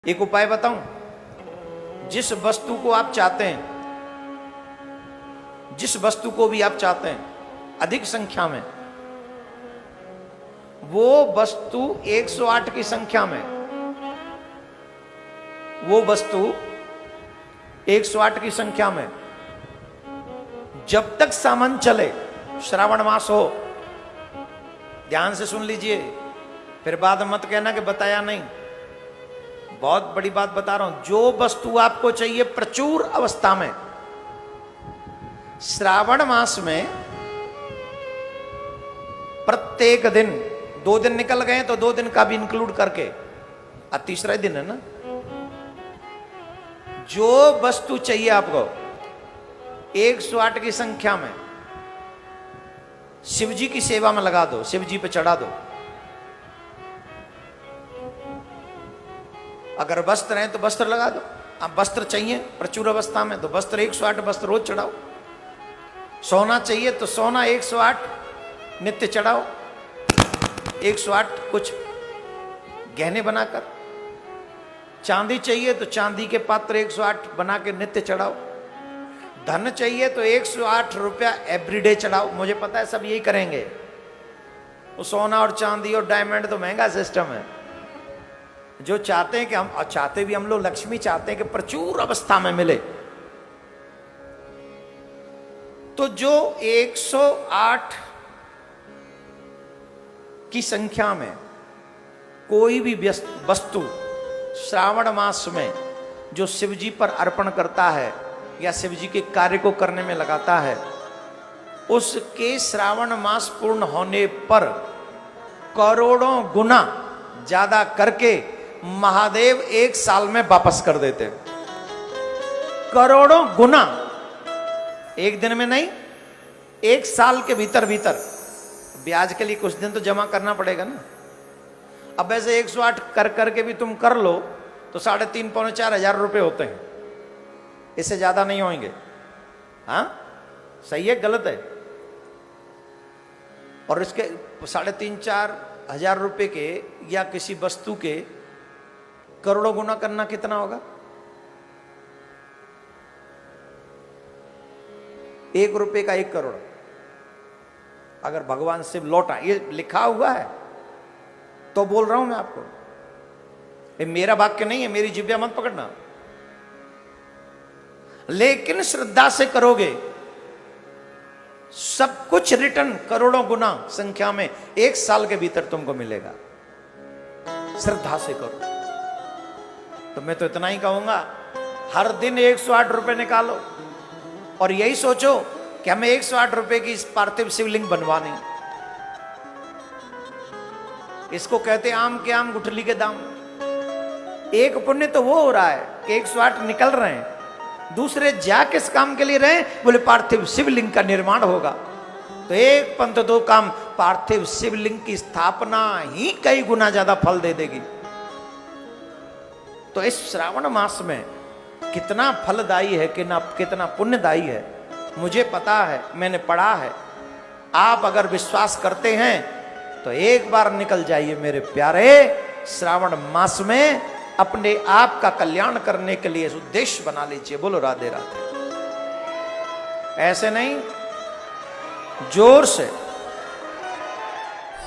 एक उपाय बताऊं, जिस वस्तु को आप चाहते हैं, जिस वस्तु को भी आप चाहते हैं अधिक संख्या में, वो वस्तु 108 की संख्या में, वो वस्तु 108 की संख्या में जब तक सामान चले, श्रावण मास हो, ध्यान से सुन लीजिए, फिर बाद में मत कहना कि बताया नहीं। बहुत बड़ी बात बता रहा हूं। जो वस्तु आपको चाहिए प्रचुर अवस्था में, श्रावण मास में प्रत्येक दिन, 2 दिन निकल गए तो 2 दिन का भी इंक्लूड करके, अब तीसरा दिन है ना, जो वस्तु चाहिए आपको 108 की संख्या में, शिव जी की सेवा में लगा दो, शिव जी पे चढ़ा दो। अगर वस्त्र हैं तो वस्त्र लगा दो। अब वस्त्र चाहिए प्रचुर अवस्था में तो वस्त्र 108 वस्त्र रोज चढ़ाओ। सोना चाहिए तो सोना 108 नित्य चढ़ाओ। 108 कुछ गहने बनाकर। चांदी चाहिए तो चांदी के पात्र 108 बना के नित्य चढ़ाओ। धन चाहिए तो 108 रुपया एवरीडे चढ़ाओ। मुझे पता है सब यही करेंगे। तो सोना और चांदी और डायमंड तो महंगा सिस्टम है। जो चाहते हैं कि हम, और चाहते भी हम लोग, लक्ष्मी चाहते हैं कि प्रचुर अवस्था में मिले, तो जो 108 की संख्या में कोई भी वस्तु श्रावण मास में जो शिव जी पर अर्पण करता है या शिव जी के कार्य को करने में लगाता है, उसके श्रावण मास पूर्ण होने पर करोड़ों गुना ज्यादा करके महादेव 1 साल में वापस कर देते। करोड़ों गुना, एक दिन में नहीं, 1 साल के भीतर भीतर। ब्याज के लिए कुछ दिन तो जमा करना पड़ेगा ना। अब ऐसे 108 कर करके भी तुम कर लो तो 3,500 पौने 4,000 रुपए होते हैं। इससे ज्यादा नहीं होंगे। हाँ, सही है गलत है? और इसके 3,500-4 हजार रुपए के या किसी वस्तु के करोड़ों गुना करना कितना होगा? 1 रुपए का 1 करोड़। अगर भगवान शिव लौटा, ये लिखा हुआ है तो बोल रहा हूं मैं आपको, ये मेरा वाक्य नहीं है, मेरी जिभ्या मत पकड़ना। लेकिन श्रद्धा से करोगे, सब कुछ रिटर्न करोड़ों गुना संख्या में 1 साल के भीतर तुमको मिलेगा। श्रद्धा से करो। तो मैं तो इतना ही कहूंगा, हर दिन 108 रुपए निकालो और यही सोचो कि हमें 108 रुपए की इस पार्थिव शिवलिंग बनवानी। इसको कहते आम के आम गुठली के दाम। एक पुण्य तो वो हो रहा है कि 108 निकल रहे हैं, दूसरे जा किस काम के लिए रहे? बोले पार्थिव शिवलिंग का निर्माण होगा। तो एक पंथ 2 काम, पार्थिव शिवलिंग की स्थापना ही कई गुना ज्यादा फल दे देगी। तो इस श्रावण मास में कितना फलदायी है, कितना पुण्यदायी है, मुझे पता है, मैंने पढ़ा है। आप अगर विश्वास करते हैं तो एक बार निकल जाइए मेरे प्यारे। श्रावण मास में अपने आप का कल्याण करने के लिए उद्देश्य बना लीजिए। बोलो राधे राधे। ऐसे नहीं, जोर से।